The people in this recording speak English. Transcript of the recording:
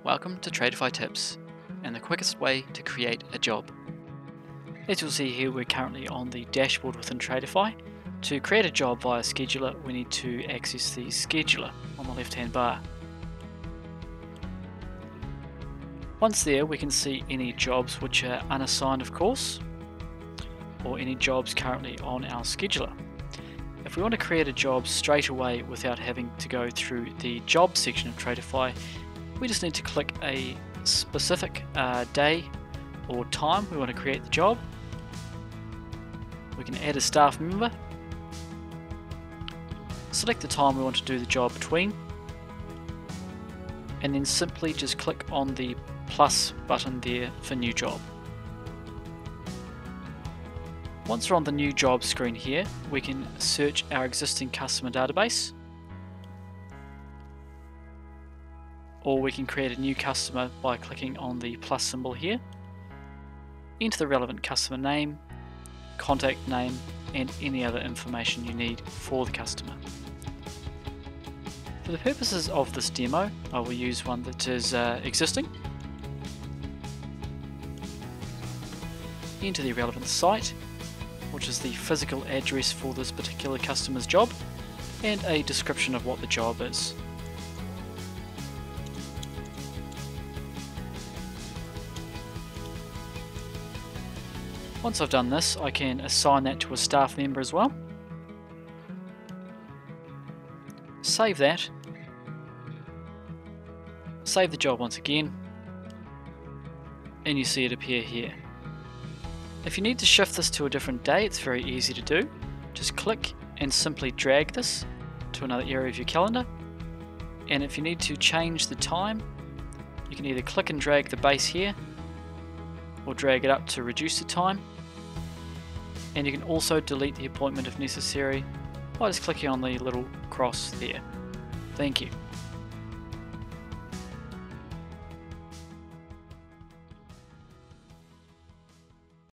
Welcome to Tradify Tips and the quickest way to create a job. As you'll see here, we're currently on the dashboard within Tradify. To create a job via Scheduler, we need to access the Scheduler on the left hand bar. Once there, we can see any jobs which are unassigned, of course, or any jobs currently on our Scheduler. If we want to create a job straight away without having to go through the job section of Tradify, we just need to click a specific day or time we want to create the job. We can add a staff member, select the time we want to do the job between, and then simply just click on the plus button there for new job. Once we're on the new job screen here, we can search our existing customer database, or we can create a new customer by clicking on the plus symbol here. Enter the relevant customer name, contact name, and any other information you need for the customer. For the purposes of this demo, I will use one that is existing. Enter the relevant site, which is the physical address for this particular customer's job, and a description of what the job is. Once I've done this, I can assign that to a staff member as well. Save that. Save the job once again, and you see it appear here. If you need to shift this to a different day, it's very easy to do. Just click and simply drag this to another area of your calendar. And if you need to change the time, you can either click and drag the base here, or drag it up to reduce the time. And you can also delete the appointment if necessary by just clicking on the little cross there. Thank you.